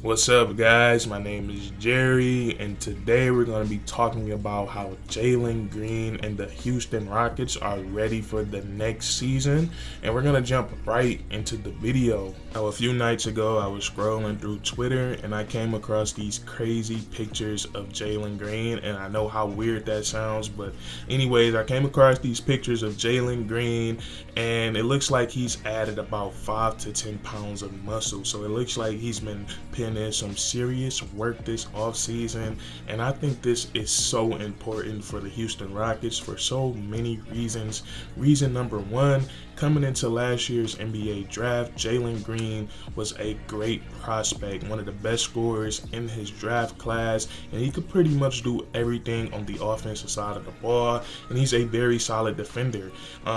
What's up, guys? My name is Jerry, and today we're going to be talking about how Jalen Green and the Houston Rockets are ready for the next season, and we're going to jump right into the video. Now, a few nights ago, I was scrolling through Twitter, and I came across these crazy pictures of Jalen Green, and I know how weird that sounds, but anyways, I came across these pictures of Jalen Green, and it looks like he's added about 5 to 10 pounds of muscle, so it looks like he's been putting in some serious work this offseason, and I think this is so important for the Houston Rockets for so many reasons. Reason number one, coming into last year's NBA draft, Jalen Green was a great prospect, one of the best scorers in his draft class, and he could pretty much do everything on the offensive side of the ball, and he's a very solid defender.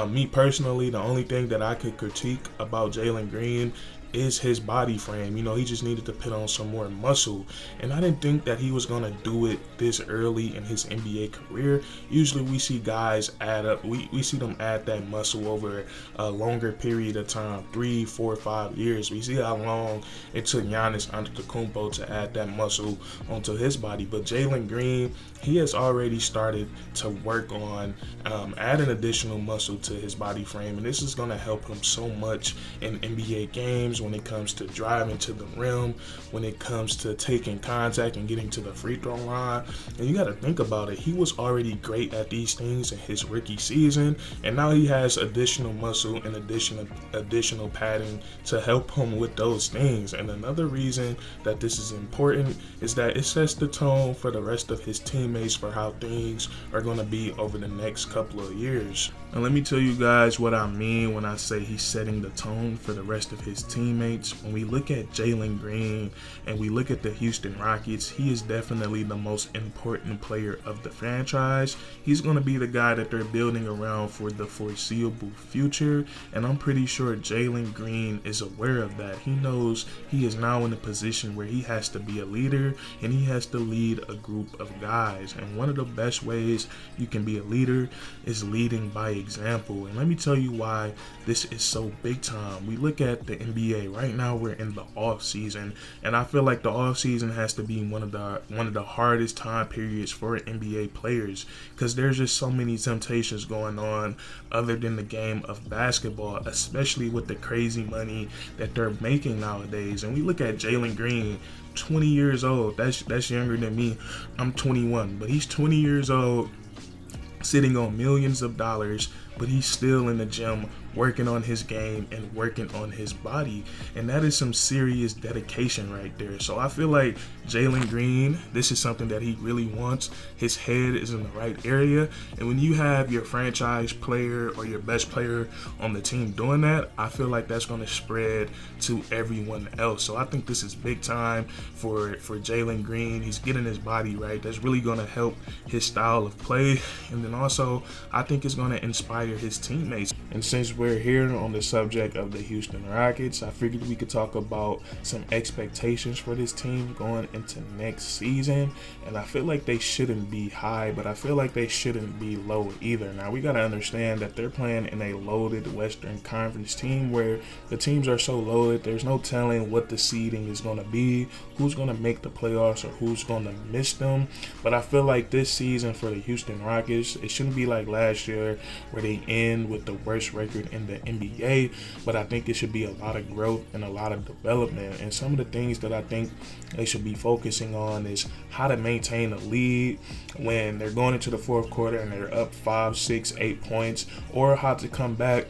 Me personally, the only thing that I could critique about Jalen Green is his body frame. You know, he just needed to put on some more muscle, and I didn't think that he was going to do it this early in his NBA career. Usually we see guys add up, we see them add that muscle over a longer period of time, 3, 4, 5 years. We see how long it took Giannis Antetokounmpo to add that muscle onto his body, but Jalen Green, he has already started to work on adding additional muscle to his body frame, and this is going to help him so much in NBA games when it comes to driving to the rim, when it comes to taking contact and getting to the free throw line. And you got to think about it, he was already great at these things in his rookie season, and now he has additional muscle and additional padding to help him with those things. And another reason that this is important is that it sets the tone for the rest of his teammates for how things are going to be over the next couple of years. And let me tell you guys what I mean when I say he's setting the tone for the rest of his teammates. When we look at Jalen Green and we look at the Houston Rockets, he is definitely the most important player of the franchise. He's going to be the guy that they're building around for the foreseeable future, and I'm pretty sure Jalen Green is aware of that. He knows he is now in a position where he has to be a leader, and he has to lead a group of guys, and one of the best ways you can be a leader is leading by example. And let me tell you why this is so big time. We look at the NBA right now, we're in the off season, and I feel like the off season has to be one of the hardest time periods for NBA players, because there's just so many temptations going on other than the game of basketball, especially with the crazy money that they're making nowadays. And we look at Jalen Green, 20 years old. That's younger than me. I'm 21, but he's 20 years old, sitting on millions of dollars, but he's still in the gym working on his game and working on his body, and that is some serious dedication right there. So I feel like Jalen Green, this is something that he really wants. His head is in the right area, and when you have your franchise player or your best player on the team doing that, I feel like that's going to spread to everyone else. So I think this is big time for Jalen Green. He's getting his body right. That's really going to help his style of play, and then also I think it's going to inspire his teammates. And since we're here on the subject of the Houston Rockets, I figured we could talk about some expectations for this team going into next season. And I feel like they shouldn't be high, but I feel like they shouldn't be low either. Now, we got to understand that they're playing in a loaded Western Conference team where the teams are so loaded, there's no telling what the seeding is going to be, who's going to make the playoffs or who's going to miss them. But I feel like this season for the Houston Rockets, it shouldn't be like last year where they end with the worst record in the NBA, but I think it should be a lot of growth and a lot of development. And some of the things that I think they should be focusing on is how to maintain a lead when they're going into the fourth quarter and they're up 5, 6, 8 points, or how to come back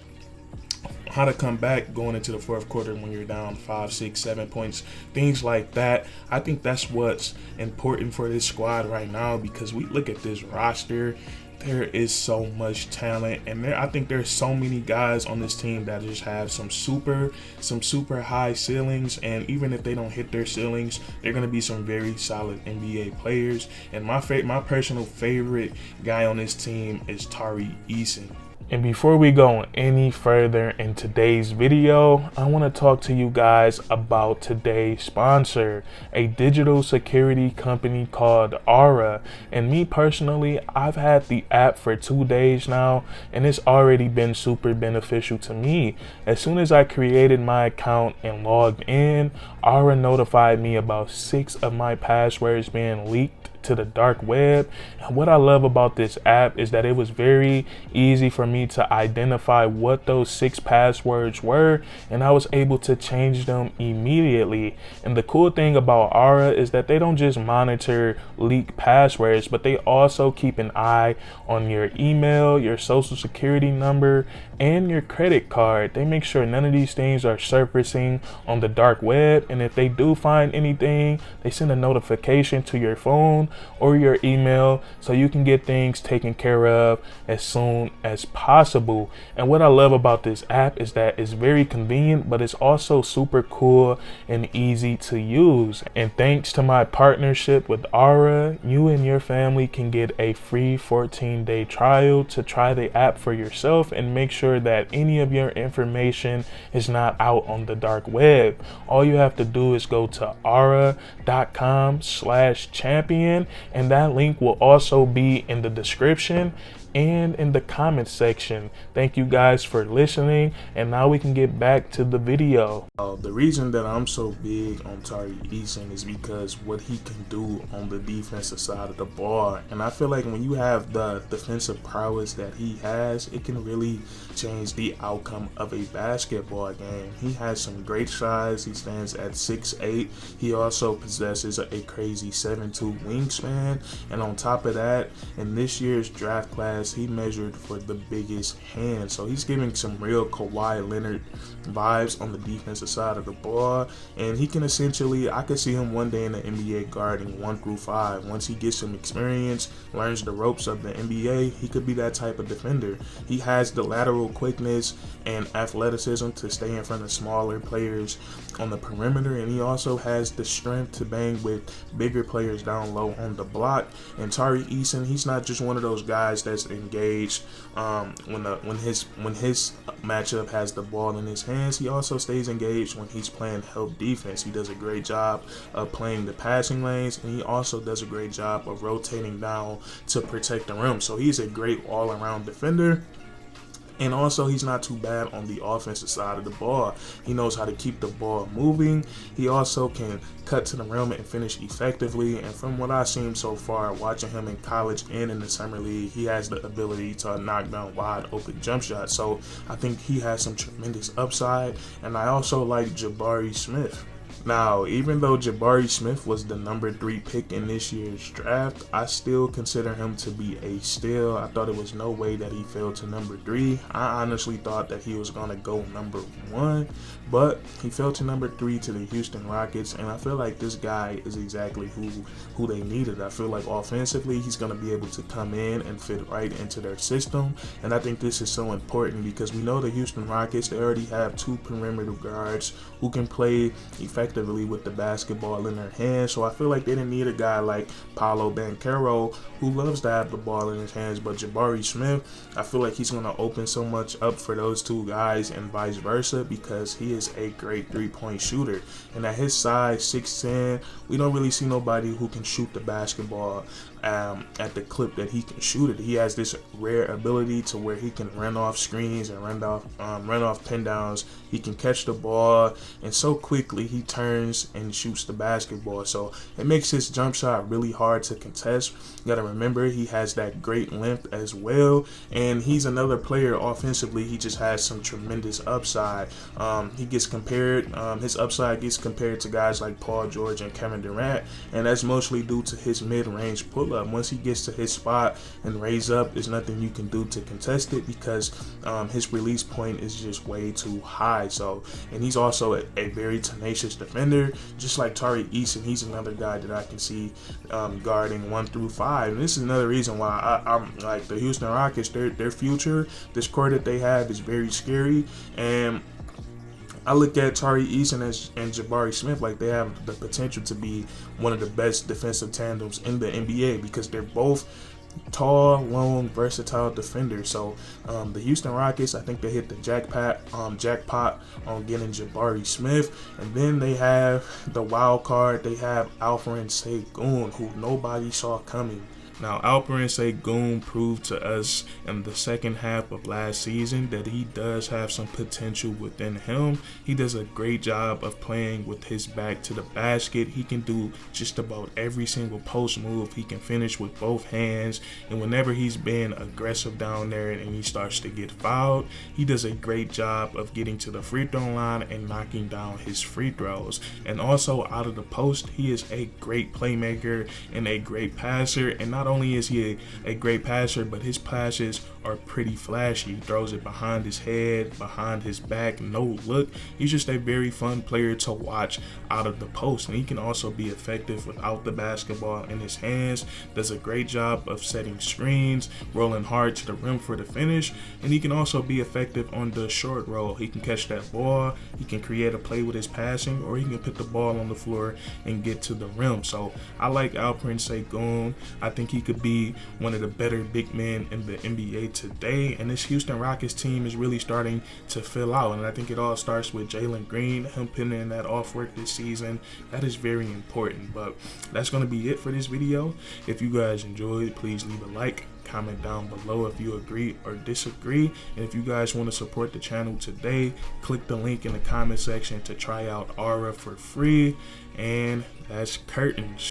going into the fourth quarter when you're down 5, 6, 7 points, things like that. I think that's what's important for this squad right now, because we look at this roster, there is so much talent, and I think there's so many guys on this team that just have some super high ceilings, and even if they don't hit their ceilings, they're going to be some very solid NBA players. And my personal favorite guy on this team is Tari Eason. And before we go any further in today's video, I want to talk to you guys about today's sponsor, a digital security company called Aura. And me personally, I've had the app for 2 days now, and it's already been super beneficial to me. As soon as I created my account and logged in, Aura notified me about 6 of my passwords being leaked to the dark web. And what I love about this app is that it was very easy for me to identify what those 6 passwords were, and I was able to change them immediately. And the cool thing about Aura is that they don't just monitor leaked passwords, but they also keep an eye on your email, your social security number, and your credit card. They make sure none of these things are surfacing on the dark web, and if they do find anything, they send a notification to your phone or your email so you can get things taken care of as soon as possible. And what I love about this app is that it's very convenient, but it's also super cool and easy to use. And thanks to my partnership with Aura, you and your family can get a free 14-day trial to try the app for yourself and make sure that any of your information is not out on the dark web. All you have to do is go to aura.com/champion, and that link will also be in the description and in the comment section. Thank you guys for listening, and now we can get back to the video. The reason that I'm so big on Tari Eason is because what he can do on the defensive side of the ball. And I feel like when you have the defensive prowess that he has, it can really change the outcome of a basketball game. He has some great size. He stands at 6'8". He also possesses a crazy 7'2" wingspan. And on top of that, in this year's draft class, he measured for the biggest hand. So he's giving some real Kawhi Leonard vibes on the defensive side of the ball. And he can essentially, I could see him one day in the NBA guarding 1 through 5. Once he gets some experience, learns the ropes of the NBA, he could be that type of defender. He has the lateral quickness and athleticism to stay in front of smaller players on the perimeter, and he also has the strength to bang with bigger players down low on the block. And Tari Eason, he's not just one of those guys that's engaged when his matchup has the ball in his hands. He also stays engaged when he's playing help defense. He does a great job of playing the passing lanes, and he also does a great job of rotating down to protect the rim. So he's a great all-around defender. And also, he's not too bad on the offensive side of the ball. He knows how to keep the ball moving. He also can cut to the rim and finish effectively. And from what I've seen so far, watching him in college and in the summer league, he has the ability to knock down wide open jump shots. So I think he has some tremendous upside. And I also like Jabari Smith. Now, even though Jabari Smith was the number 3 pick in this year's draft, I still consider him to be a steal. I thought it was no way that he fell to number 3. I honestly thought that he was going to go number 1, but he fell to number 3 to the Houston Rockets, and I feel like this guy is exactly who they needed. I feel like offensively, he's going to be able to come in and fit right into their system, and I think this is so important because we know the Houston Rockets, they already have 2 perimeter guards who can play effectively with the basketball in their hands. So I feel like they didn't need a guy like Paolo Banchero, who loves to have the ball in his hands. But Jabari Smith, I feel like he's going to open so much up for those 2 guys and vice versa, because he is a great 3-point shooter. And at his size, 6'10", we don't really see nobody who can shoot the basketball at the clip that he can shoot it. He has this rare ability to where he can run off screens and run off pin downs. He can catch the ball, and so quickly he turns and shoots the basketball. So it makes his jump shot really hard to contest. You gotta remember, he has that great length as well, and he's another player offensively. He just has some tremendous upside. He gets compared, his upside gets compared to guys like Paul George and Kevin Durant, and that's mostly due to his mid-range pull up. Once he gets to his spot and raise up, there's nothing you can do to contest it because his release point is just way too high. So, and he's also a very tenacious defender, just like Tari Eason. He's another guy that I can see guarding 1 through 5. And this is another reason why I'm like the Houston Rockets. Their future, this core that they have is very scary. And I look at Tari Eason and Jabari Smith like they have the potential to be one of the best defensive tandems in the NBA because they're both tall, long, versatile defender. So the Houston Rockets, I think they hit the jackpot on getting Jabari Smith, and then they have the wild card. They have Alperen Segun, who nobody saw coming. Now, Alperen Segun proved to us in the second half of last season that he does have some potential within him. He does a great job of playing with his back to the basket. He can do just about every single post move. He can finish with both hands. And whenever he's been aggressive down there and he starts to get fouled, he does a great job of getting to the free throw line and knocking down his free throws. And also out of the post, he is a great playmaker and a great passer. And not only is he a great passer, but his passes are pretty flashy. He throws it behind his head, behind his back, no look. He's just a very fun player to watch out of the post, and he can also be effective without the basketball in his hands. Does a great job of setting screens, rolling hard to the rim for the finish, and he can also be effective on the short roll. He can catch that ball, he can create a play with his passing, or he can put the ball on the floor and get to the rim. So I like Alperen Segun. I think he could be one of the better big men in the NBA today, and this Houston Rockets team is really starting to fill out, and I think it all starts with Jalen Green, him putting in that off work this season. That is very important. But that's going to be it for this video. If you guys enjoyed, please leave a like, comment down below if you agree or disagree, and if you guys want to support the channel today, click the link in the comment section to try out Aura for free. And that's curtains.